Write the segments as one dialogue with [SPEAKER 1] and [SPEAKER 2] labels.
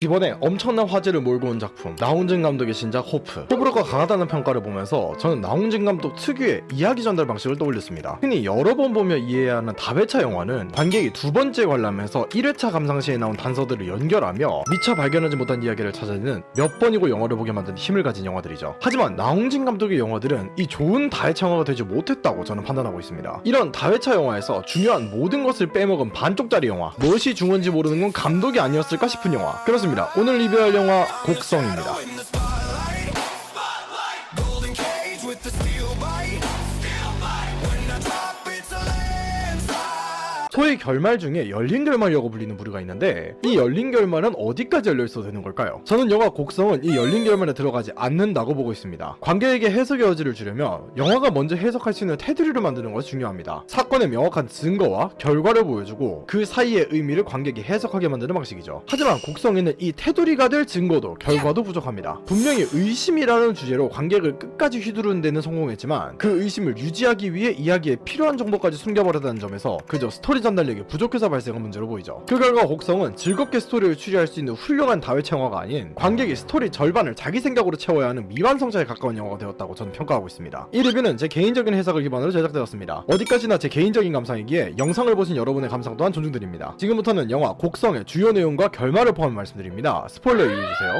[SPEAKER 1] 이번에 엄청난 화제를 몰고 온 작품 나홍진 감독의 신작 호프. 호불호가 강하다는 평가를 보면서 저는 나홍진 감독 특유의 이야기 전달 방식을 떠올렸습니다. 흔히 여러 번 보며 이해해야 하는 다회차 영화는 관객이 두 번째 관람에서 1회차 감상시에 나온 단서들을 연결하며 미처 발견하지 못한 이야기를 찾아내는 몇 번이고 영화를 보게 만드는 힘을 가진 영화들이죠. 하지만 나홍진 감독의 영화들은 이 좋은 다회차 영화가 되지 못했다고 저는 판단하고 있습니다. 이런 다회차 영화에서 중요한 모든 것을 빼먹은 반쪽짜리 영화, 무엇이 중요한지 모르는 건 감독이 아니었을까 싶은 영화. 그렇습니다. 오늘 리뷰할 영화 곡성입니다. 소위 결말 중에 열린 결말이라고 불리는 부류가 있는데 이 열린 결말은 어디까지 열려있어도 되는 걸까요? 저는 영화 곡성은 이 열린 결말에 들어가지 않는다고 보고 있습니다. 관객에게 해석의 여지를 주려면 영화가 먼저 해석할 수 있는 테두리를 만드는 것이 중요합니다. 사건의 명확한 증거와 결과를 보여주고 그 사이의 의미를 관객이 해석하게 만드는 방식이죠. 하지만 곡성에는 이 테두리가 될 증거도 결과도 부족합니다. 분명히 의심이라는 주제로 관객을 끝까지 휘두르는 데는 성공했지만 그 의심을 유지하기 위해 이야기에 필요한 정보까지 숨겨버렸다는 점에서 그저 스토리 전달력이 부족해서 발생한 문제로 보이죠. 그 결과 곡성은 즐겁게 스토리를 추리할 수 있는 훌륭한 다회차 영화가 아닌 관객이 스토리 절반을 자기 생각으로 채워야 하는 미완성자에 가까운 영화가 되었다고 저는 평가하고 있습니다. 이 리뷰는 제 개인적인 해석을 기반으로 제작되었습니다. 어디까지나 제 개인적인 감상이기에 영상을 보신 여러분의 감상 또한 존중드립니다. 지금부터는 영화 곡성의 주요 내용과 결말을 포함해 말씀드립니다. 스포일러 유의해주세요.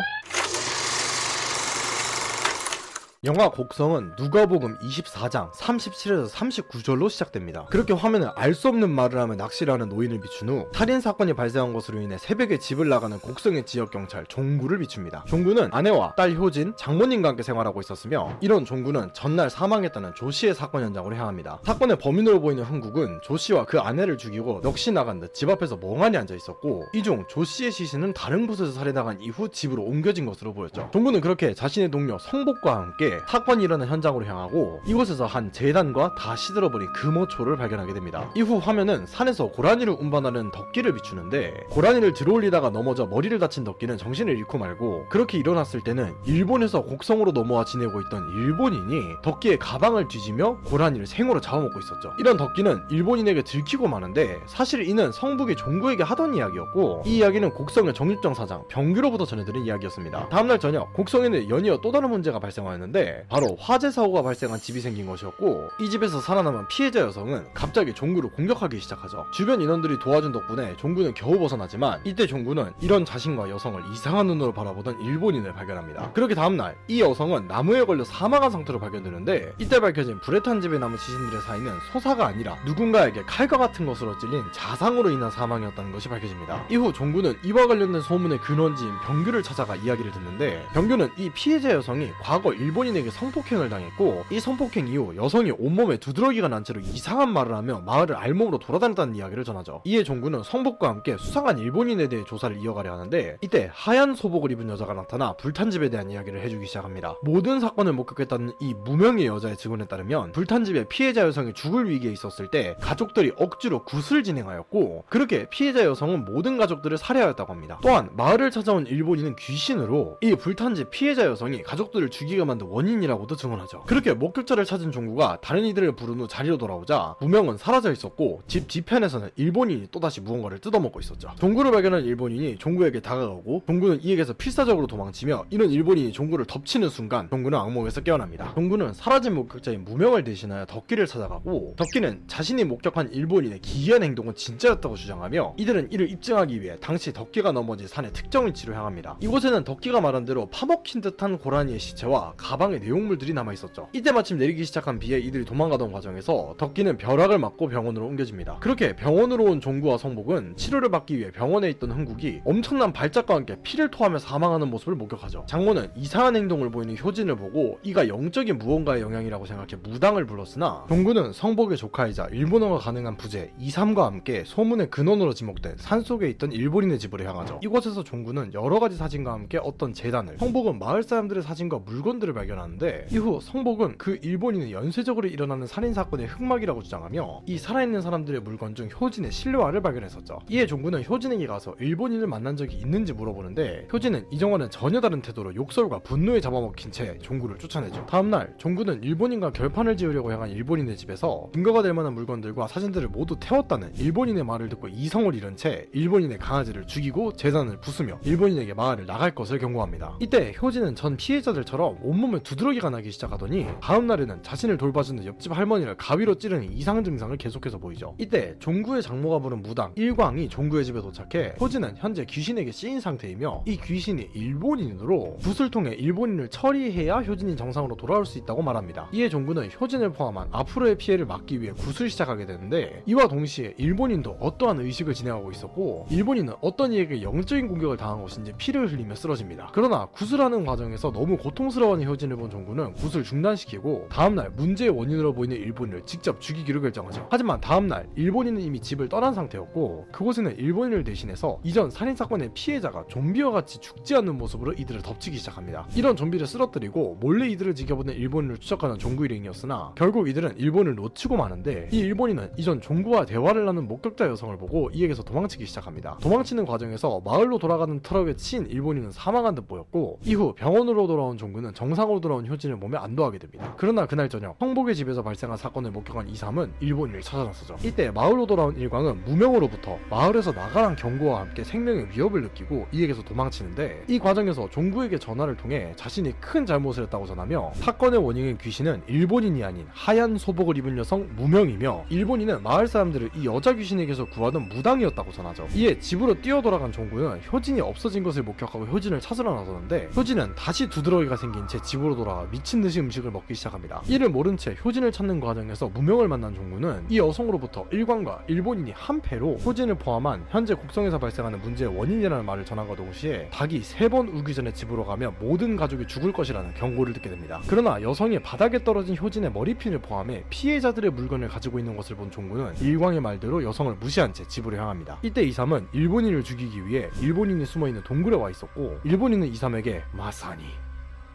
[SPEAKER 1] 영화 곡성은 누가복음 24장 37에서 39절로 시작됩니다. 그렇게 화면에 알 수 없는 말을 하며 낚시를 하는 노인을 비춘 후 살인사건이 발생한 것으로 인해 새벽에 집을 나가는 곡성의 지역경찰 종구를 비춥니다. 종구는 아내와 딸 효진, 장모님과 함께 생활하고 있었으며 이런 종구는 전날 사망했다는 조씨의 사건 현장으로 향합니다. 사건의 범인으로 보이는 흥국은 조씨와 그 아내를 죽이고 넋이 나간 듯 집 앞에서 멍하니 앉아있었고 이 중 조씨의 시신은 다른 곳에서 살해당한 이후 집으로 옮겨진 것으로 보였죠. 종구는 그렇게 자신의 동료 성복과 함께 사건이 일어난 현장으로 향하고 이곳에서 한 재단과 다 시들어버린 금호초를 발견하게 됩니다. 이후 화면은 산에서 고라니를 운반하는 덕기를 비추는데 고라니를 들어올리다가 넘어져 머리를 다친 덕기는 정신을 잃고 말고 그렇게 일어났을 때는 일본에서 곡성으로 넘어와 지내고 있던 일본인이 덕기의 가방을 뒤지며 고라니를 생으로 잡아먹고 있었죠. 이런 덕기는 일본인에게 들키고 마는데 사실 이는 성북이 종구에게 하던 이야기였고 이 이야기는 곡성의 정육점 사장 병규로부터 전해들은 이야기였습니다. 다음날 저녁 곡성에는 연이어 또 다른 문제가 발생하였는데 바로 화재 사고가 발생한 집이 생긴 것이었고 이 집에서 살아남은 피해자 여성은 갑자기 종구를 공격하기 시작하죠. 주변 인원들이 도와준 덕분에 종구는 겨우 벗어나지만 이때 종구는 이런 자신과 여성을 이상한 눈으로 바라보던 일본인을 발견합니다. 그렇게 다음날 이 여성은 나무에 걸려 사망한 상태로 발견되는데 이때 밝혀진 불에 탄 집에 남은 시신들의 사이는 소사가 아니라 누군가에게 칼과 같은 것으로 찔린 자상으로 인한 사망이었다는 것이 밝혀집니다. 이후 종구는 이와 관련된 소문의 근원지인 병규를 찾아가 이야기를 듣는데 병규는 이 피해자 여성이 과거 일본인에게 성폭행을 당했고 이 성폭행 이후 여성이 온몸에 두드러기가 난 채로 이상한 말을 하며 마을을 알몸으로 돌아다녔다는 이야기를 전하죠. 이에 종구는 성복과 함께 수상한 일본인에 대해 조사를 이어가려 하는데 이때 하얀 소복을 입은 여자가 나타나 불탄 집에 대한 이야기를 해주기 시작합니다. 모든 사건을 목격했다는 이 무명의 여자의 증언에 따르면 불탄 집에 피해자 여성이 죽을 위기에 있었을 때 가족들이 억지로 굿을 진행하였고 그렇게 피해자 여성은 모든 가족들을 살해하였다고 합니다. 또한 마을을 찾아온 일본인은 귀신으로 이 불탄 집 피해자 여성이 가족들을 죽이게 만든 원인이라고도 증언하죠. 그렇게 목격자를 찾은 종구가 다른 이들을 부른 후 자리로 돌아오자 무명은 사라져 있었고 집 뒤편에서는 일본인이 또다시 무언가를 뜯어먹고 있었죠. 종구를 발견한 일본인이 종구에게 다가가고 종구는 이에게서 필사적으로 도망치며 이런 일본인이 종구를 덮치는 순간 종구는 악몽에서 깨어납니다. 종구는 사라진 목격자인 무명을 대신하여 덕기를 찾아가고 덕기는 자신이 목격한 일본인의 기이한 행동은 진짜였다고 주장하며 이들은 이를 입증하기 위해 당시 덕기가 넘어진 산의 특정 위치로 향합니다. 이곳에는 덕기가 말한 대로 파먹힌 듯한 고라니의 시체와 가방의 내용물들이 남아있었죠. 이때 마침 내리기 시작한 비에 이들이 도망가던 과정에서 덕기는 벼락을 맞고 병원으로 옮겨집니다. 그렇게 병원으로 온 종구와 성복은 치료를 받기 위해 병원에 있던 흥국이 엄청난 발작과 함께 피를 토하며 사망하는 모습을 목격하죠. 장모는 이상한 행동을 보이는 효진을 보고 이가 영적인 무언가의 영향이라고 생각해 무당을 불렀으나 종구는 성복의 조카이자 일본어가 가능한 부재 이삼과 함께 소문의 근원으로 지목된 산속에 있던 일본인의 집으로 향하죠. 이곳에서 종구는 여러가지 사진과 함께 어떤 재단을, 성복은 마을 사람들의 사진과 물건들을 발견하고 일어나는데 이후 성복은 그 일본인은 연쇄적으로 일어나는 살인사건의 흑막이라고 주장하며 이 살아있는 사람들의 물건 중 효진의 실루아를 발견했었죠. 이에 종구는 효진에게 가서 일본인을 만난 적이 있는지 물어보는데 효진은 이전과는 전혀 다른 태도로 욕설과 분노에 잡아먹힌 채 종구를 쫓아내죠. 다음날 종구는 일본인과 결판을 지으려고 향한 일본인의 집에서 증거가 될 만한 물건들과 사진들을 모두 태웠다는 일본인의 말을 듣고 이성을 잃은 채 일본인의 강아지를 죽이고 재산을 부수며 일본인에게 마을을 나갈 것을 경고합니다. 이때 효진은 전 피해자들처럼 온몸에 두드러기가 나기 시작하더니 다음날에는 자신을 돌봐주는 옆집 할머니를 가위로 찌르는 이상 증상을 계속해서 보이죠. 이때 종구의 장모가 부른 무당 일광이 종구의 집에 도착해 효진은 현재 귀신에게 씌인 상태이며 이 귀신이 일본인으로 붓을 통해 일본인을 처리해야 효진이 정상으로 돌아올 수 있다고 말합니다. 이에 종구는 효진을 포함한 앞으로의 피해를 막기 위해 굿을 시작하게 되는데 이와 동시에 일본인도 어떠한 의식을 진행하고 있었고 일본인은 어떤 이에게 영적인 공격을 당한 것인지 피를 흘리며 쓰러집니다. 그러나 굿을 하는 과정에서 너무 고통스러워하는 효진을 본 종구는 굿을 중단시키고 다음날 문제의 원인으로 보이는 일본인을 직접 죽이기로 결정하죠. 하지만 다음날 일본인은 이미 집을 떠난 상태였고 그곳에는 일본인을 대신해서 이전 살인사건의 피해자가 좀비와 같이 죽지 않는 모습으로 이들을 덮치기 시작합니다. 이런 좀비를 쓰러뜨리고 몰래 이들을 지켜보는 일본인을 추적하는 종구 일행이었으나 결국 이들은 일본인을 놓치고 마는데 이 일본인은 이전 종구와 대화를 나눈 목격자 여성을 보고 이에게서 도망치기 시작합니다. 도망치는 과정에서 마을로 돌아가는 트럭에 치인 일본인은 사망한 듯 보였고 이후 병원으로 돌아온 종구는 정상으로 돌아온 효진을 몸에 안도하게 됩니다. 그러나 그날 저녁 성복의 집에서 발생한 사건을 목격한 이삼은 일본인을 찾아 나서죠. 이때 마을로 돌아온 일광은 무명으로부터 마을에서 나가란 경고와 함께 생명의 위협을 느끼고 이에게서 도망치는데 이 과정에서 종구에게 전화를 통해 자신이 큰 잘못을 했다고 전하며 사건의 원인인 귀신은 일본인이 아닌 하얀 소복을 입은 여성 무명이며 일본인은 마을 사람들을 이 여자 귀신에게서 구하던 무당이었다고 전하죠. 이에 집으로 뛰어 돌아간 종구는 효진이 없어진 것을 목격하고 효진을 찾으러 나서는데 효진은 다시 두드러기가 생긴 채 집으로 돌아와 미친 듯이 음식을 먹기 시작합니다. 이를 모른 채 효진을 찾는 과정에서 무명을 만난 종구는 이 여성으로부터 일광과 일본인이 한패로 효진을 포함한 현재 곡성에서 발생하는 문제의 원인이라는 말을 전함과 동시에 닭이 3번 울기 전에 집으로 가면 모든 가족이 죽을 것이라는 경고를 듣게 됩니다. 그러나 여성이 바닥에 떨어진 효진의 머리핀을 포함해 피해자들의 물건을 가지고 있는 것을 본 종구는 일광의 말대로 여성을 무시한 채 집으로 향합니다. 이때 이삼은 일본인을 죽이기 위해 일본인이 숨어있는 동굴에 와 있었고 일본인은 이삼에게 마사니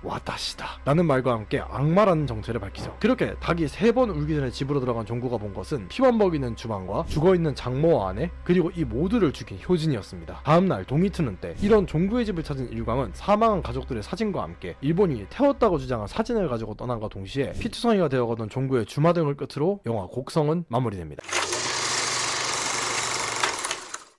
[SPEAKER 1] 와다시다 라는 말과 함께 악마라는 정체를 밝히죠. 그렇게 닭이 3번 울기 전에 집으로 들어간 종구가 본 것은 피만 먹이는 주방과 죽어있는 장모와 아내 그리고 이 모두를 죽인 효진이었습니다. 다음날 동이 트는 때 이런 종구의 집을 찾은 일광은 사망한 가족들의 사진과 함께 일본인이 태웠다고 주장한 사진을 가지고 떠난과 동시에 피투성이가 되어가던 종구의 주마등을 끝으로 영화 곡성은 마무리됩니다.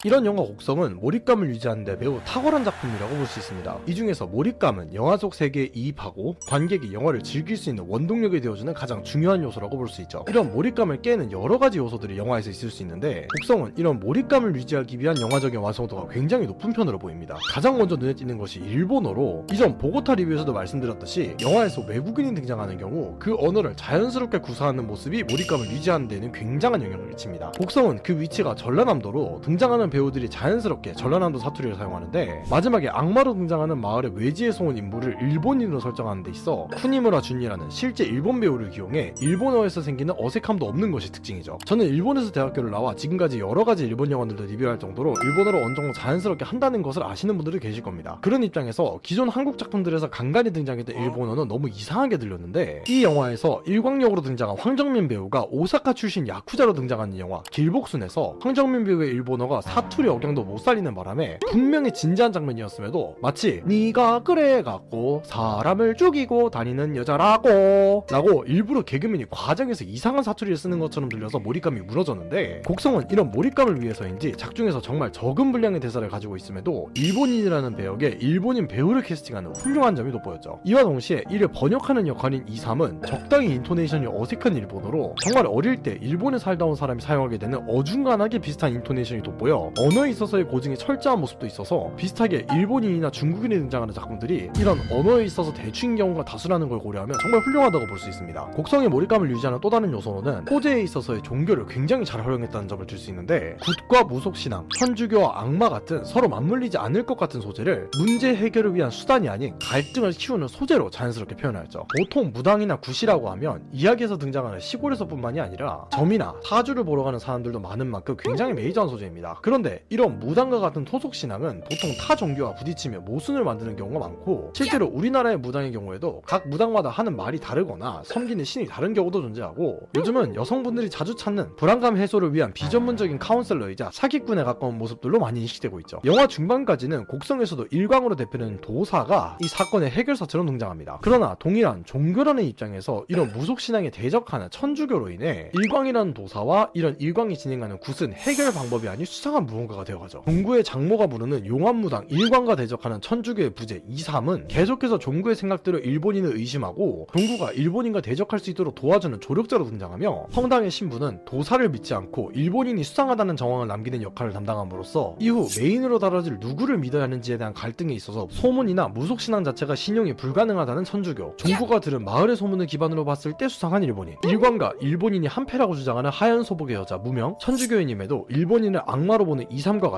[SPEAKER 1] 이런 영화 곡성은 몰입감을 유지하는 데 매우 탁월한 작품이라고 볼 수 있습니다. 이 중에서 몰입감은 영화 속 세계에 이입하고 관객이 영화를 즐길 수 있는 원동력이 되어주는 가장 중요한 요소라고 볼 수 있죠. 이런 몰입감을 깨는 여러 가지 요소들이 영화에서 있을 수 있는데 곡성은 이런 몰입감을 유지하기 위한 영화적인 완성도가 굉장히 높은 편으로 보입니다. 가장 먼저 눈에 띄는 것이 일본어로 이전 보고타 리뷰에서도 말씀드렸듯이 영화에서 외국인이 등장하는 경우 그 언어를 자연스럽게 구사하는 모습이 몰입감을 유지하는 데는 굉장한 영향을 미칩니다. 곡성은 그 위치가 전라남도로 등장하는 배우들이 자연스럽게 전라남도 사투리를 사용하는데 마지막에 악마로 등장하는 마을의 외지에서 온 인물을 일본인으로 설정하는 데 있어 쿠니무라 준이라는 실제 일본 배우를 기용해 일본어에서 생기는 어색함도 없는 것이 특징이죠. 저는 일본에서 대학교를 나와 지금까지 여러가지 일본 영화들도 리뷰할 정도로 일본어를 어느 정도 자연스럽게 한다는 것을 아시는 분들이 계실 겁니다. 그런 입장에서 기존 한국 작품들에서 간간히 등장했던 일본어는 너무 이상하게 들렸는데 이 영화에서 일광역으로 등장한 황정민 배우가 오사카 출신 야쿠자로 등장하는 영화 길복순에서 황정민 배우의 일본어가 사투리 억양도 못 살리는 바람에 분명히 진지한 장면이었음에도 마치 네가 그래갖고 사람을 죽이고 다니는 여자라고 라고 일부러 개그맨이 과정에서 이상한 사투리를 쓰는 것처럼 들려서 몰입감이 무너졌는데 곡성은 이런 몰입감을 위해서인지 작중에서 정말 적은 분량의 대사를 가지고 있음에도 일본인이라는 배역에 일본인 배우를 캐스팅하는 훌륭한 점이 돋보였죠. 이와 동시에 이를 번역하는 역할인 이삼은 적당히 인토네이션이 어색한 일본어로 정말 어릴 때 일본에 살다 온 사람이 사용하게 되는 어중간하게 비슷한 인토네이션이 돋보여 언어에 있어서의 고증이 철저한 모습도 있어서 비슷하게 일본인이나 중국인이 등장하는 작품들이 이런 언어에 있어서 대충인 경우가 다수라는 걸 고려하면 정말 훌륭하다고 볼 수 있습니다. 곡성의 몰입감을 유지하는 또 다른 요소는 소재에 있어서의 종교를 굉장히 잘 활용했다는 점을 들 수 있는데 굿과 무속신앙, 천주교와 악마 같은 서로 맞물리지 않을 것 같은 소재를 문제 해결을 위한 수단이 아닌 갈등을 키우는 소재로 자연스럽게 표현하였죠. 보통 무당이나 굿이라고 하면 이야기에서 등장하는 시골에서 뿐만이 아니라 점이나 사주를 보러 가는 사람들도 많은 만큼 굉장히 메이저한 소재입니다. 그런 그런데 이런 무당과 같은 토속 신앙은 보통 타 종교와 부딪히며 모순을 만드는 경우가 많고, 실제로 우리나라의 무당의 경우에도 각 무당마다 하는 말이 다르거나 섬기는 신이 다른 경우도 존재하고, 요즘은 여성분들이 자주 찾는 불안감 해소를 위한 비전문적인 카운셀러이자 사기꾼에 가까운 모습들로 많이 인식되고 있죠. 영화 중반까지는 곡성에서도 일광으로 대표되는 도사가 이 사건의 해결사처럼 등장합니다. 그러나 동일한 종교라는 입장에서 이런 무속신앙에 대적하는 천주교로 인해 일광이라는 도사와 이런 일광이 진행하는 굿은 해결 방법이 아닌 수상한 무언가가 되어가죠. 종구의 장모가 부르는 용암무당 일광과 대적하는 천주교의 부제 2,3은 계속해서 종구의 생각대로 일본인을 의심하고 종구가 일본인과 대적할 수 있도록 도와주는 조력자로 등장하며, 성당의 신부는 도사를 믿지 않고 일본인이 수상하다는 정황을 남기는 역할을 담당함으로써 이후 메인으로 다뤄질 누구를 믿어야 하는지에 대한 갈등에 있어서 소문이나 무속신앙 자체가 신용이 불가능하다는 천주교, 종구가 들은 마을의 소문을 기반으로 봤을 때 수상한 일본인, 일광과 일본인이 한패라고 주장하는 하얀 소복의 여자 무명, 천주교인임에도 일본인을 악마로 보는 2,3과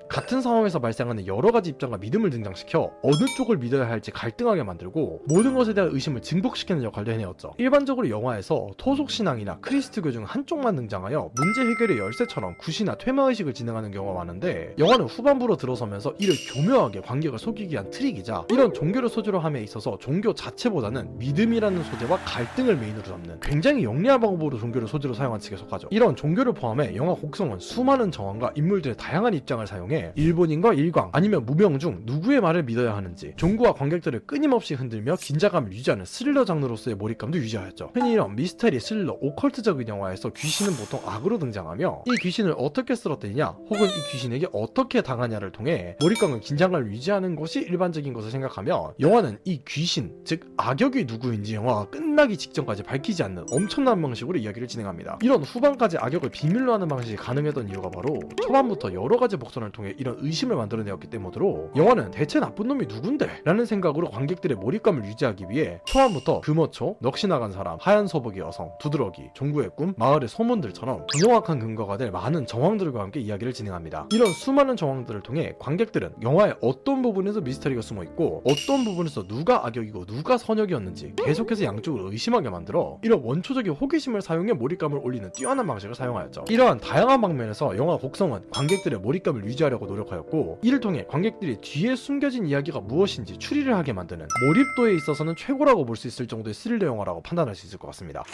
[SPEAKER 1] 같은 상황에서 발생하는 여러가지 입장과 믿음을 등장시켜 어느 쪽을 믿어야 할지 갈등하게 만들고 모든 것에 대한 의심을 증폭시키는 역할도 해내었죠. 일반적으로 영화에서 토속신앙이나 크리스트교 중 한쪽만 등장하여 문제 해결의 열쇠처럼 굿이나 퇴마의식을 진행하는 경우가 많은데, 영화는 후반부로 들어서면서 이를 교묘하게 관객을 속이기 위한 트릭이자 이런 종교를 소재로 함에 있어서 종교 자체보다는 믿음이라는 소재와 갈등을 메인으로 잡는 굉장히 영리한 방법으로 종교를 소재로 사용한 측에 속하죠. 이런 종교를 포함해 영화 곡성은 수많은 정황과 인물들의 다양한 입장을 사용해 일본인과 일광 아니면 무명 중 누구의 말을 믿어야 하는지, 종구와 관객들을 끊임없이 흔들며 긴장감을 유지하는 스릴러 장르로서의 몰입감도 유지하였죠. 흔히 이런 미스터리, 스릴러, 오컬트적인 영화에서 귀신은 보통 악으로 등장하며 이 귀신을 어떻게 쓰러뜨리냐 혹은 이 귀신에게 어떻게 당하냐를 통해 몰입감과 긴장감을 유지하는 것이 일반적인 것을 생각하며, 영화는 이 귀신, 즉 악역이 누구인지 영화가 끝나기 직전까지 밝히지 않는 엄청난 방식으로 이야기를 진행합니다. 이런 후반까지 악역을 비밀로 하는 방식이 가능했던 이유가 바로 초반부터 여러가지 복선을 통해 이런 의심을 만들어내었기 때문으로, 영화는 대체 나쁜 놈이 누군데? 라는 생각으로 관객들의 몰입감을 유지하기 위해 초반부터 금어초, 넋이 나간 사람, 하얀 소복의 여성, 두드러기, 종구의 꿈, 마을의 소문들처럼 명확한 근거가 될 많은 정황들과 함께 이야기를 진행합니다. 이런 수많은 정황들을 통해 관객들은 영화의 어떤 부분에서 미스터리가 숨어있고 어떤 부분에서 누가 악역이고 누가 선역이었는지 계속해서 양쪽을 의심하게 만들어 이런 원초적인 호기심을 사용해 몰입감을 올리는 뛰어난 방식을 사용하였죠. 이러한 다양한 방면에서 영화 곡성은 관객들의 몰입감을 유지하려고 노력하였고, 이를 통해 관객들이 뒤에 숨겨진 이야기가 무엇인지 추리를 하게 만드는, 몰입도에 있어서는 최고라고 볼 수 있을 정도의 스릴러 영화라고 판단할 수 있을 것 같습니다.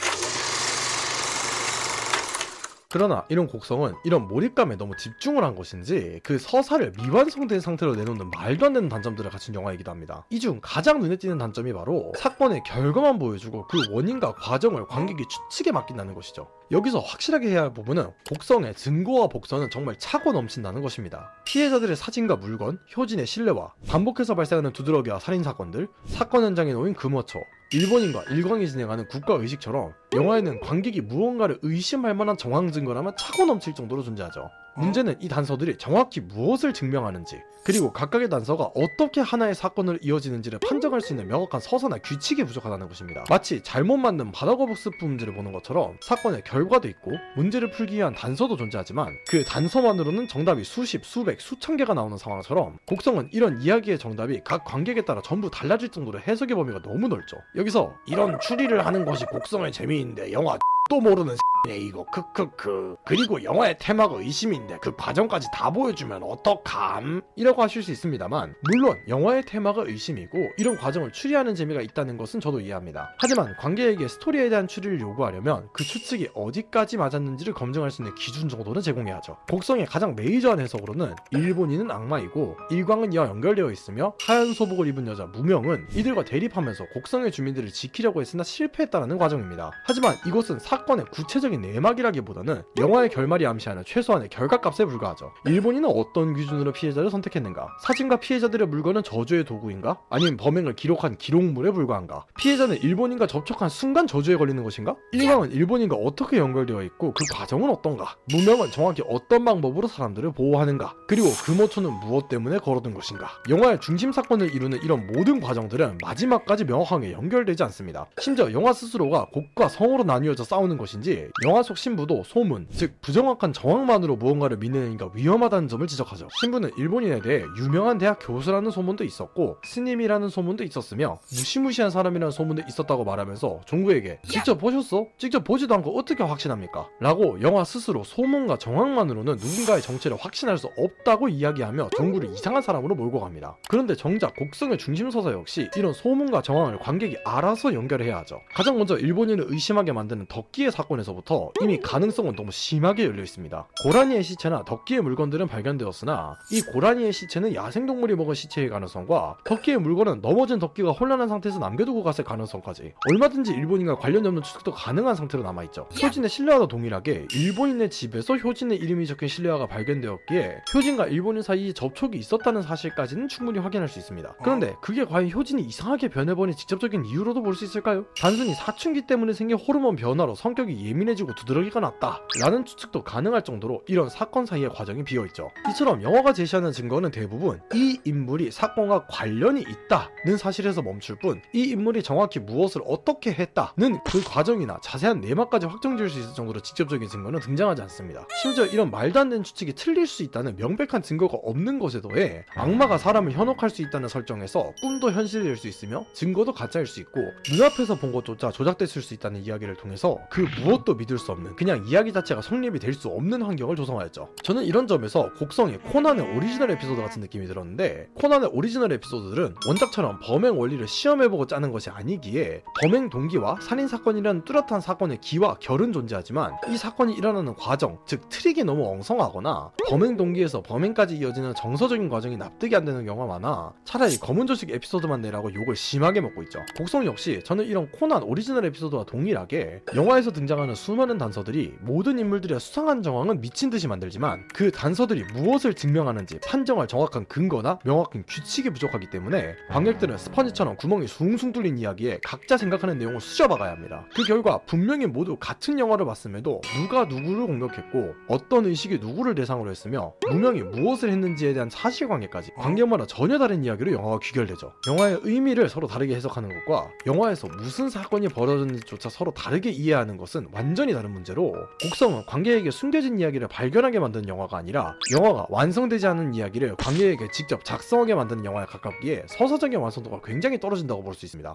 [SPEAKER 1] 그러나 이런 곡성은 이런 몰입감에 너무 집중을 한 것인지 그 서사를 미완성된 상태로 내놓는 말도 안 되는 단점들을 갖춘 영화이기도 합니다. 이 중 가장 눈에 띄는 단점이 바로 사건의 결과만 보여주고 그 원인과 과정을 관객이 추측에 맡긴다는 것이죠. 여기서 확실하게 해야 할 부분은 곡성의 증거와 복선은 정말 차고 넘친다는 것입니다. 피해자들의 사진과 물건, 효진의 신뢰와 반복해서 발생하는 두드러기와 살인사건들, 사건 현장에 놓인 금어초, 일본인과 일광이 진행하는 국가의식처럼 영화에는 관객이 무언가를 의심할 만한 정황 증거라면 차고 넘칠 정도로 존재하죠. 문제는 이 단서들이 정확히 무엇을 증명하는지, 그리고 각각의 단서가 어떻게 하나의 사건으로 이어지는지를 판정할 수 있는 명확한 서사나 규칙이 부족하다는 것입니다. 마치 잘못 만든 바다거북스프 문제를 보는 것처럼 사건의 결과도 있고 문제를 풀기 위한 단서도 존재하지만 그 단서만으로는 정답이 수십, 수백, 수천 개가 나오는 상황처럼 곡성은 이런 이야기의 정답이 각 관객에 따라 전부 달라질 정도로 해석의 범위가 너무 넓죠. 여기서 이런 추리를 하는 것이 곡성의 재미인데 영화 또 모르는 네 이거 크크크, 그리고 영화의 테마가 의심인데 그 과정까지 다 보여주면 어떡함? 이라고 하실 수 있습니다만, 물론 영화의 테마가 의심이고 이런 과정을 추리하는 재미가 있다는 것은 저도 이해합니다. 하지만 관객에게 스토리에 대한 추리를 요구하려면 그 추측이 어디까지 맞았는지를 검증할 수 있는 기준 정도는 제공해야죠. 곡성의 가장 메이저한 해석으로는 일본인은 악마이고 일광은 이와 연결되어 있으며 하얀 소복을 입은 여자 무명은 이들과 대립하면서 곡성의 주민들을 지키려고 했으나 실패했다는 과정입니다. 하지만 이것은 사건의 구체적인 내막이라기보다는 영화의 결말이 암시하는 최소한의 결과값에 불과하죠. 일본인은 어떤 기준으로 피해자를 선택했는가? 사진과 피해자들의 물건은 저주의 도구인가? 아니면 범행을 기록한 기록물에 불과한가? 피해자는 일본인과 접촉한 순간 저주에 걸리는 것인가? 일광은 일본인과 어떻게 연결되어 있고 그 과정은 어떤가? 무명은 정확히 어떤 방법으로 사람들을 보호하는가? 그리고 금어초는 무엇 때문에 걸어둔 것인가? 영화의 중심 사건을 이루는 이런 모든 과정들은 마지막까지 명확하게 연결되지 않습니다. 심지어 영화 스스로가 곡과 성으로 나뉘어져 싸우는 것인지 영화 속 신부도 소문, 즉 부정확한 정황만으로 무언가를 믿는 이가 위험하다는 점을 지적하죠. 신부는 일본인에 대해 유명한 대학 교수라는 소문도 있었고 스님이라는 소문도 있었으며 무시무시한 사람이라는 소문도 있었다고 말하면서 종구에게 직접 보셨어? 직접 보지도 않고 어떻게 확신합니까? 라고 영화 스스로 소문과 정황만으로는 누군가의 정체를 확신할 수 없다고 이야기하며 종구를 이상한 사람으로 몰고 갑니다. 그런데 정작 곡성의 중심 서사 역시 이런 소문과 정황을 관객이 알아서 연결해야 하죠. 가장 먼저 일본인을 의심하게 만드는 덕기의 사건에서부터 이미 가능성은 너무 심하게 열려 있습니다. 고라니의 시체나 덕기의 물건들은 발견되었으나 이 고라니의 시체는 야생동물이 먹은 시체의 가능성과 덕기의 물건은 넘어진 덕기가 혼란한 상태에서 남겨두고 갔을 가능성까지 얼마든지 일본인과 관련이 없는 추측도 가능한 상태로 남아있죠. 효진의 실내화도 동일하게 일본인의 집에서 효진의 이름이 적힌 실내화가 발견되었기에 효진과 일본인 사이에 접촉이 있었다는 사실까지는 충분히 확인할 수 있습니다. 그런데 그게 과연 효진이 이상하게 변해버린 직접적인 이유로도 볼 수 있을까요? 단순히 사춘기 때문에 생긴 호르몬 변화로 성격이 예민해지고 두드러기가 났다 라는 추측도 가능할 정도로 이런 사건 사이의 과정이 비어있죠. 이처럼 영화가 제시하는 증거는 대부분 이 인물이 사건과 관련이 있다는 사실에서 멈출 뿐 이 인물이 정확히 무엇을 어떻게 했다는 그 과정이나 자세한 내막까지 확정지을 수 있을 정도로 직접적인 증거는 등장하지 않습니다. 심지어 이런 말도 안 되는 추측이 틀릴 수 있다는 명백한 증거가 없는 것에 더해 악마가 사람을 현혹할 수 있다는 설정에서 꿈도 현실일 수 있으며 증거도 가짜일 수 있고 눈앞에서 본 것조차 조작됐을 수 있다는 이야기를 통해서 그 무엇도 믿을 수 없는 그냥 이야기 자체가 성립이 될 수 없는 환경을 조성하였죠. 저는 이런 점에서 곡성이 코난의 오리지널 에피소드 같은 느낌이 들었는데 코난의 오리지널 에피소드들은 원작처럼 범행 원리를 시험해보고 짜는 것이 아니기에 범행 동기와 살인사건이라는 뚜렷한 사건의 기와 결은 존재하지만 이 사건이 일어나는 과정, 즉 트릭이 너무 엉성하거나 범행 동기에서 범행까지 이어지는 정서적인 과정이 납득이 안 되는 경우가 많아 차라리 검은조식 에피소드만 내라고 욕을 심하게 먹고 있죠. 곡성 역시 저는 이런 코난 오리지널 에피소드와 동일하게 영화에서 등장하는 수많은 단서들이 모든 인물들의 수상한 정황은 미친듯이 만들지만 그 단서들이 무엇을 증명하는지 판정할 정확한 근거나 명확한 규칙이 부족하기 때문에 관객들은 스펀지처럼 구멍이 숭숭 뚫린 이야기에 각자 생각하는 내용을 쑤셔박아야 합니다. 그 결과 분명히 모두 같은 영화를 봤음에도 누가 누구를 공격했고 어떤 의식이 누구를 대상으로 했으며 무명이 무엇을 했는지에 대한 사실관계까지 관객마다 전혀 다른 이야기로 영화가 귀결되죠. 영화의 의미를 서로 다르게 해석하는 것과 영화에서 무슨 사건이 벌어졌는지조차 서로 다르게 이해하는 것은 완전히 다른 문제로 곡성은 관객에게 숨겨진 이야기를 발견하게 만드는 영화가 아니라 영화가 완성되지 않은 이야기를 관객에게 직접 작성하게 만드는 영화에 가깝기에 서사적인 완성도가 굉장히 떨어진다고 볼 수 있습니다.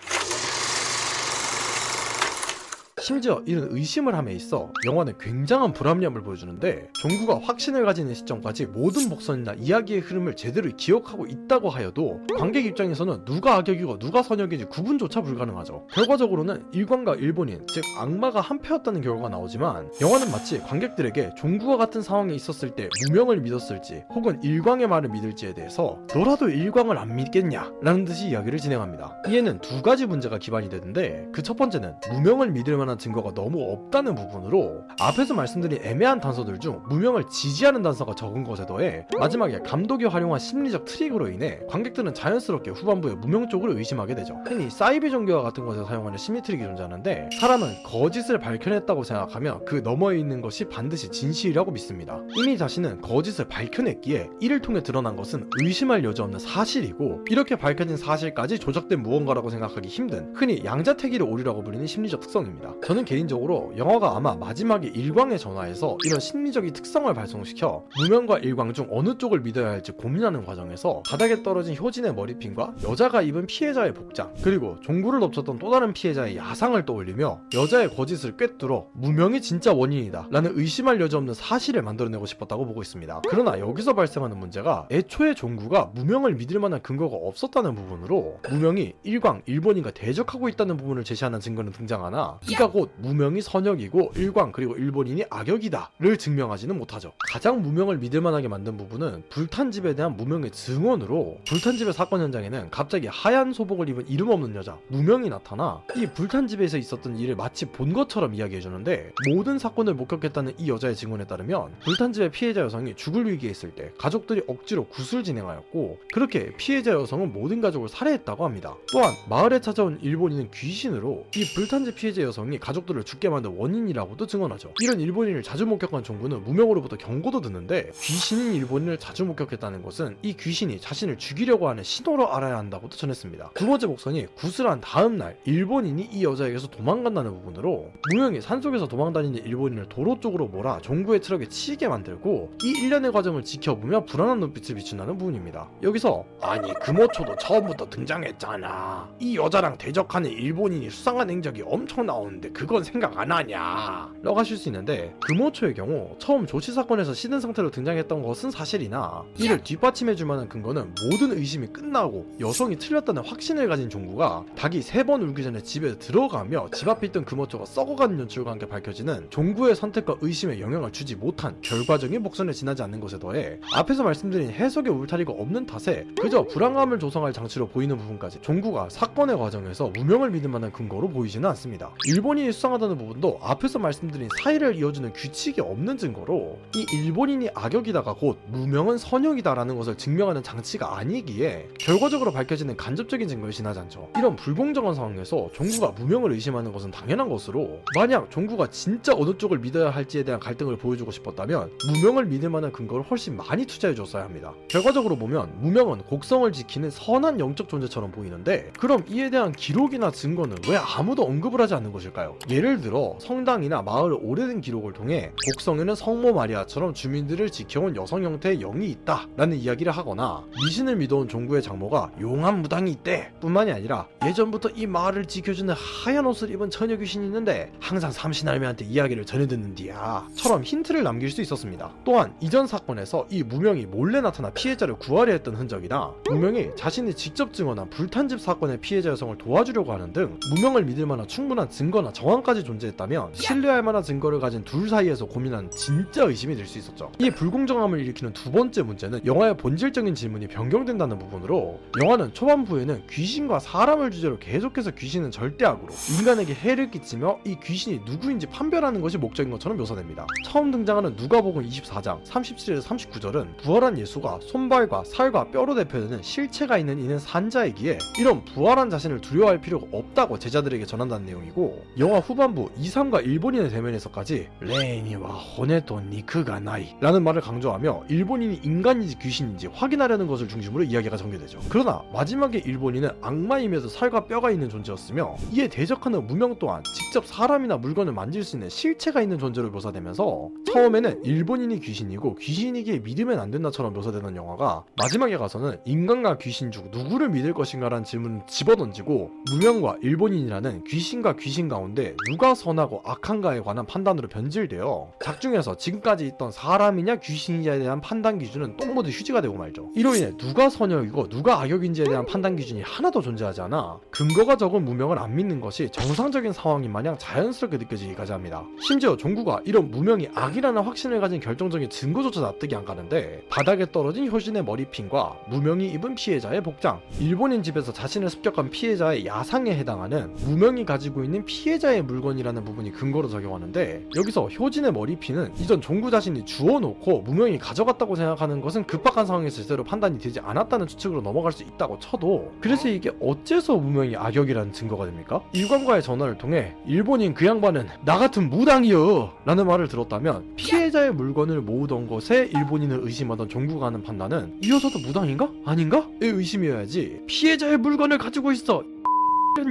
[SPEAKER 1] 심지어 이런 의심을 함에 있어 영화는 굉장한 불합리함을 보여주는데 종구가 확신을 가지는 시점까지 모든 복선이나 이야기의 흐름을 제대로 기억하고 있다고 하여도 관객 입장에서는 누가 악역이고 누가 선역인지 구분조차 불가능하죠. 결과적으로는 일관과 일본인, 즉 악마가 한패였다는 결과가 나오지만 영화는 마치 관객들에게 종구와 같은 상황에 있었을 때 무명을 믿었을지 혹은 일광의 말을 믿을지에 대해서 너라도 일광을 안 믿겠냐 라는 듯이 이야기를 진행합니다. 이에는 두 가지 문제가 기반이 되는데 그 첫 번째는 무명을 믿을 만한 증거가 너무 없다는 부분으로 앞에서 말씀드린 애매한 단서들 중 무명을 지지하는 단서가 적은 것에 더해 마지막에 감독이 활용한 심리적 트릭으로 인해 관객들은 자연스럽게 후반부에 무명 쪽을 의심하게 되죠. 흔히 사이비 종교와 같은 것에 사용하는 심리 트릭이 존재하는데 사람은 거짓을 밝혀냈다고 생각하며 그 너머에 있는 것이 반드시 진실이라고 믿습니다. 이미 자신은 거짓을 밝혀냈기에 이를 통해 드러난 것은 의심할 여지 없는 사실이고 이렇게 밝혀진 사실까지 조작된 무언가라고 생각하기 힘든 흔히 양자택일의 오류라고 불리는 심리적 특성입니다. 저는 개인적으로 영화가 아마 마지막에 일광에 전화해서 이런 심리적인 특성을 발송시켜 무명과 일광 중 어느 쪽을 믿어야 할지 고민하는 과정에서 바닥에 떨어진 효진의 머리핀과 여자가 입은 피해자의 복장 그리고 종구를 덮쳤던 또 다른 피해자의 야상을 떠올리며 여자의 거짓을 꿰뚫어 무명이 진짜 원인이다 라는 의심할 여지 없는 사실을 만들어내고 싶었다고 보고 있습니다. 그러나 여기서 발생하는 문제가 애초에 종구가 무명을 믿을 만한 근거가 없었다는 부분으로 무명이 일광, 일본인과 대적하고 있다는 부분을 제시하는 증거는 등장하나 이가 곧 무명이 선역이고 일광 그리고 일본인이 악역이다를 증명하지는 못하죠. 가장 무명을 믿을 만하게 만든 부분은 불탄 집에 대한 무명의 증언으로 불탄 집의 사건 현장에는 갑자기 하얀 소복을 입은 이름 없는 여자 무명이 나타나 이 불탄 집에서 있었던 일을 마치 본 것처럼 이야기해주는데 모든 사건을 목격했다는 이 여자의 증언에 따르면 불탄 집의 피해자 여성이 죽을 위기에 있을 때 가족들이 억지로 굿을 진행하였고 그렇게 피해자 여성은 모든 가족을 살해했다고 합니다. 또한 마을에 찾아온 일본인은 귀신으로 이 불탄 집 피해자 여성이 무명이 가족들을 죽게 만든 원인이라고도 증언하죠. 이런 일본인을 자주 목격한 종구는 무명으로부터 경고도 듣는데 귀신인 일본인을 자주 목격했다는 것은 이 귀신이 자신을 죽이려고 하는 신호로 알아야 한다고도 전했습니다. 두 번째 복선이 구슬한 다음날 일본인이 이 여자에게서 도망간다는 부분으로 무명이 산속에서 도망다니는 일본인을 도로 쪽으로 몰아 종구의 트럭에 치이게 만들고 이 일련의 과정을 지켜보며 불안한 눈빛을 비춘다는 부분입니다. 여기서 아니 금오초도 처음부터 등장했잖아. 이 여자랑 대적하는 일본인이 수상한 행적이 엄청 나오는데 그건 생각 안 하냐 라고 하실 수 있는데, 금오초의 경우 처음 조치 사건에서 시든 상태로 등장했던 것은 사실이나 이를 뒷받침해줄 만한 근거는 모든 의심이 끝나고 여성이 틀렸다는 확신을 가진 종구가 닭이 3번 울기 전에 집에 들어가며 집 앞에 있던 금오초가 썩어가는 연출과 함께 밝혀지는 종구의 선택과 의심에 영향을 주지 못한 결과적인 복선에 지나지 않는 것에 더해 앞에서 말씀드린 해석의 울타리가 없는 탓에 그저 불안감을 조성할 장치로 보이는 부분까지 종구가 사건의 과정에서 무명을 믿을 만한 근거로 보이지는 않습니다. 일본인이 수상하다는 부분도 앞에서 말씀드린 사이를 이어주는 규칙이 없는 증거로 이 일본인이 악역이다가 곧 무명은 선역이다라는 것을 증명하는 장치가 아니기에 결과적으로 밝혀지는 간접적인 증거에 지나지 않죠. 이런 불공정한 상황에서 종구가 무명을 의심하는 것은 당연한 것으로, 만약 종구가 진짜 어느 쪽을 믿어야 할지에 대한 갈등을 보여주고 싶었다면 무명을 믿을 만한 근거를 훨씬 많이 투자해줬어야 합니다. 결과적으로 보면 무명은 곡성을 지키는 선한 영적 존재처럼 보이는데, 그럼 이에 대한 기록이나 증거는 왜 아무도 언급을 하지 않는 것일까요? 예를 들어 성당이나 마을의 오래된 기록을 통해 곡성에는 성모 마리아처럼 주민들을 지켜온 여성 형태의 영이 있다 라는 이야기를 하거나, 미신을 믿어온 종구의 장모가 용한 무당이 있대 뿐만이 아니라 예전부터 이 마을을 지켜주는 하얀 옷을 입은 처녀 귀신이 있는데 항상 삼신할매한테 이야기를 전해듣는디야 처럼 힌트를 남길 수 있었습니다. 또한 이전 사건에서 이 무명이 몰래 나타나 피해자를 구하려 했던 흔적이나 무명이 자신이 직접 증언한 불탄 집 사건의 피해자 여성을 도와주려고 하는 등 무명을 믿을 만한 충분한 증거나 정황까지 존재했다면 신뢰할 만한 증거를 가진 둘 사이에서 고민한 진짜 의심이 들 수 있었죠. 이 불공정함을 일으키는 두 번째 문제는 영화의 본질적인 질문이 변경된다는 부분으로, 영화는 초반부에는 귀신과 사람을 주제로 계속해서 귀신은 절대 악으로 인간에게 해를 끼치며 이 귀신이 누구인지 판별하는 것이 목적인 것처럼 묘사됩니다. 처음 등장하는 누가복음 24장 37에서 39절은 부활한 예수가 손발과 살과 뼈로 대표되는 실체가 있는 이는 산자이기에 이런 부활한 자신을 두려워할 필요가 없다고 제자들에게 전한다는 내용이고, 영화 후반부 2, 3과 일본인의 대면에서까지 레이니와 호네토 니크가 나이 라는 말을 강조하며 일본인이 인간인지 귀신인지 확인하려는 것을 중심으로 이야기가 전개되죠. 그러나 마지막에 일본인은 악마임에도 살과 뼈가 있는 존재였으며, 이에 대적하는 무명 또한 직접 사람이나 물건을 만질 수 있는 실체가 있는 존재로 묘사되면서 처음에는 일본인이 귀신이고 귀신이기에 믿으면 안 된다처럼 묘사되던 영화가 마지막에 가서는 인간과 귀신 중 누구를 믿을 것인가 라는 질문을 집어던지고 무명과 일본인이라는 귀신과 귀신 가운데 누가 선하고 악한가에 관한 판단으로 변질되어 작중에서 지금까지 있던 사람이냐 귀신이냐에 대한 판단 기준은 똥모두 휴지가 되고 말죠. 이로 인해 누가 선역이고 누가 악역인지에 대한 판단 기준이 하나도 존재하지 않아 근거가 적은 무명을 안 믿는 것이 정상적인 상황인 마냥 자연스럽게 느껴지기까지 합니다. 심지어 종구가 이런 무명이 악이라는 확신을 가진 결정적인 증거조차 납득이 안 가는데, 바닥에 떨어진 효진의 머리핀과 무명이 입은 피해자의 복장, 일본인 집에서 자신을 습격한 피해자의 야상에 해당하는 무명이 가지고 있는 피해자의 물건이라는 부분이 근거로 적용하는데, 여기서 효진의 머리핀은 이전 종구 자신이 주워놓고 무명이 가져갔다고 생각하는 것은 급박한 상황에서 제대로 판단이 되지 않았다는 추측으로 넘어갈 수 있다고 쳐도, 그래서 이게 어째서 무명이 악역이라는 증거가 됩니까? 일관과의 전화를 통해 일본인 그 양반은 나 같은 무당이여 라는 말을 들었다면 피해자의 물건을 모으던 것에 일본인을 의심하던 종구가 하는 판단은 이 여자도 무당인가? 아닌가? 의 의심이어야지 피해자의 물건을 가지고 있어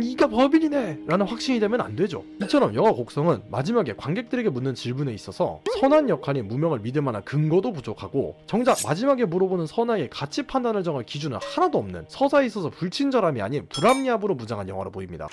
[SPEAKER 1] 이가 범인이네 라는 확신이 되면 안 되죠. 이처럼 영화 곡성은 마지막에 관객들에게 묻는 질문에 있어서 선한 역할인 무명을 믿을 만한 근거도 부족하고, 정작 마지막에 물어보는 선악의 가치 판단을 정할 기준은 하나도 없는, 서사에 있어서 불친절함이 아닌 불합리함으로 무장한 영화로 보입니다.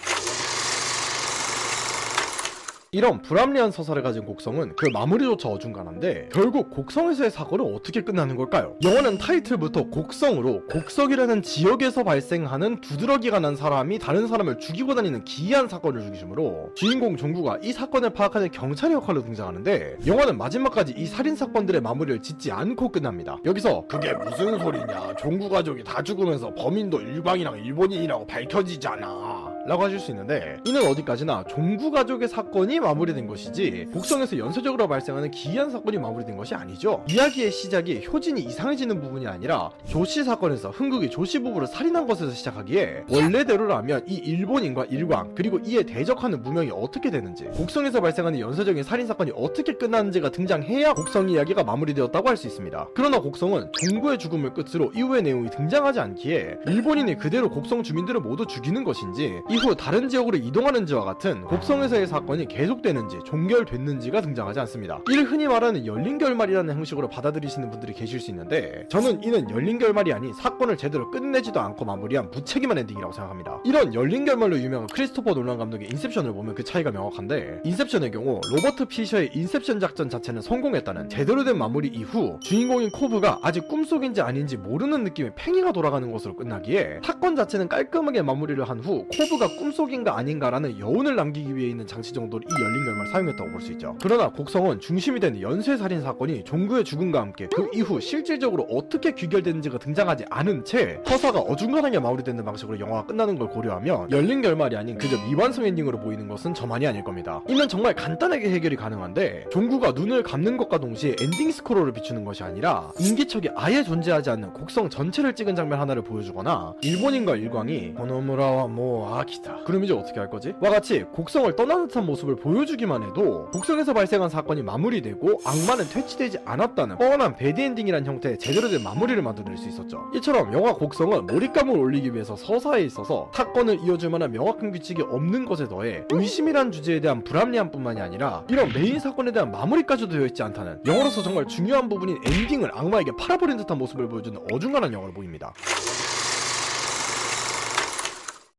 [SPEAKER 1] 이런 불합리한 서사를 가진 곡성은 그 마무리조차 어중간한데, 결국 곡성에서의 사건은 어떻게 끝나는 걸까요? 영화는 타이틀부터 곡성으로 곡성이라는 지역에서 발생하는 두드러기가 난 사람이 다른 사람을 죽이고 다니는 기이한 사건을 중심으로 주인공 종구가 이 사건을 파악하는 경찰의 역할로 등장하는데, 영화는 마지막까지 이 살인사건들의 마무리를 짓지 않고 끝납니다. 여기서 그게 무슨 소리냐, 종구 가족이 다 죽으면서 범인도 일광이랑 일본인이라고 밝혀지잖아 라고 하실 수 있는데, 이는 어디까지나 종구 가족의 사건이 마무리된 것이지 곡성에서 연쇄적으로 발생하는 기이한 사건이 마무리된 것이 아니죠. 이야기의 시작이 효진이 이상해지는 부분이 아니라 조씨 사건에서 흥국이 조씨 부부를 살인한 것에서 시작하기에, 원래대로라면 이 일본인과 일광 그리고 이에 대적하는 무명이 어떻게 되는지, 곡성에서 발생하는 연쇄적인 살인 사건이 어떻게 끝나는지가 등장해야 곡성 이야기가 마무리되었다고 할 수 있습니다. 그러나 곡성은 종구의 죽음을 끝으로 이후의 내용이 등장하지 않기에 일본인이 그대로 곡성 주민들을 모두 죽이는 것인지, 이후 다른 지역으로 이동하는지와 같은 곡성에서의 사건이 계속되는지 종결됐는지가 등장하지 않습니다. 이를 흔히 말하는 열린 결말이라는 형식으로 받아들이시는 분들이 계실 수 있는데, 저는 이는 열린 결말이 아닌 사건을 제대로 끝내지도 않고 마무리한 무책임한 엔딩이라고 생각합니다. 이런 열린 결말로 유명한 크리스토퍼 놀란 감독의 인셉션을 보면 그 차이가 명확한데, 인셉션의 경우 로버트 피셔의 인셉션 작전 자체는 성공했다는 제대로 된 마무리 이후 주인공인 코브가 아직 꿈속인지 아닌지 모르는 느낌의 팽이가 돌아가는 것으로 끝나기에, 사건 자체는 깔끔하게 마무리를 한 후 코브가 꿈속인가 아닌가라는 여운을 남기기 위해 있는 장치 정도로 이 열린 결말을 사용했다고 볼 수 있죠. 그러나 곡성은 중심이 되는 연쇄살인 사건이 종구의 죽음과 함께 그 이후 실질적으로 어떻게 귀결되는지가 등장하지 않은 채 서사가 어중간하게 마무리되는 방식으로 영화가 끝나는 걸 고려하면 열린 결말이 아닌 그저 미완성 엔딩으로 보이는 것은 저만이 아닐 겁니다. 이는 정말 간단하게 해결이 가능한데, 종구가 눈을 감는 것과 동시에 엔딩 스크롤을 비추는 것이 아니라 인기척이 아예 존재하지 않는 곡성 전체를 찍은 장면 하나를 보여주거나, 일본인과 일광이 고노무라와 뭐 아키타 그럼 이제 어떻게 할 거지? 와 같이 곡성을 떠나는 듯한 모습을 보여주기만 해도 곡성에서 발생한 사건이 마무리되고 악마는 퇴치되지 않았다는 뻔한 배드엔딩이란 형태의 제대로 된 마무리를 만들어낼 수 있었죠. 이처럼 영화 곡성은 몰입감을 올리기 위해서 서사에 있어서 사건을 이어줄 만한 명확한 규칙이 없는 것에 더해 의심이란 주제에 대한 불합리함 뿐만이 아니라 이런 메인 사건에 대한 마무리까지도 되어 있지 않다는, 영화로서 정말 중요한 부분인 엔딩을 악마에게 팔아버린 듯한 모습을 보여주는 어중간한 영화로 보입니다.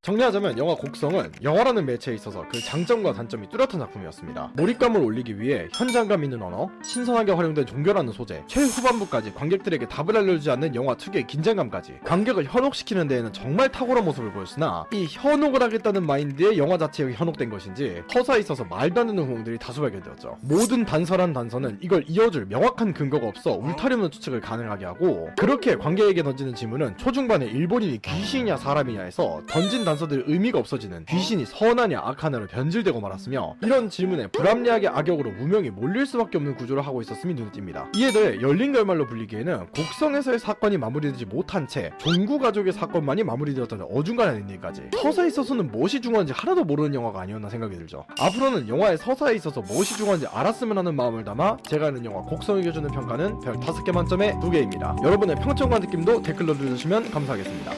[SPEAKER 1] 정리하자면 영화 곡성은 영화라는 매체에 있어서 그 장점과 단점이 뚜렷한 작품이었습니다. 몰입감을 올리기 위해 현장감 있는 언어, 신선하게 활용된 종교라는 소재, 최후반부까지 관객들에게 답을 알려주지 않는 영화 특유의 긴장감까지 관객을 현혹시키는 데에는 정말 탁월한 모습을 보였으나, 이 현혹을 하겠다는 마인드에 영화 자체가 현혹된 것인지 서사에 있어서 말도 안 되는 부분들이 다수 발견되었죠. 모든 단서란 단서는 이걸 이어줄 명확한 근거가 없어 울타리 없는 추측을 가능하게 하고, 그렇게 관객에게 던지는 질문은 초중반에 일본인이 귀신이냐 사람이냐에서 던진 단서들 의미가 없어지는 귀신이 선하냐 악하냐로 변질되고 말았으며, 이런 질문에 불합리하게 악역으로 무명이 몰릴 수밖에 없는 구조를 하고 있었음이 눈에 띕니다. 이에 더해 열린 결말로 불리기에는 곡성에서의 사건이 마무리되지 못한 채 종구 가족의 사건만이 마무리되었다는 어중간한 엔딩까지, 서사에 있어서는 무엇이 중요한지 하나도 모르는 영화가 아니었나 생각이 들죠. 앞으로는 영화의 서사에 있어서 무엇이 중요한지 알았으면 하는 마음을 담아 제가 아는 영화 곡성에게 주는 평가는 별 5개 만점에 2개입니다. 여러분의 평점과 느낌도 댓글로 들려주시면 감사하겠습니다.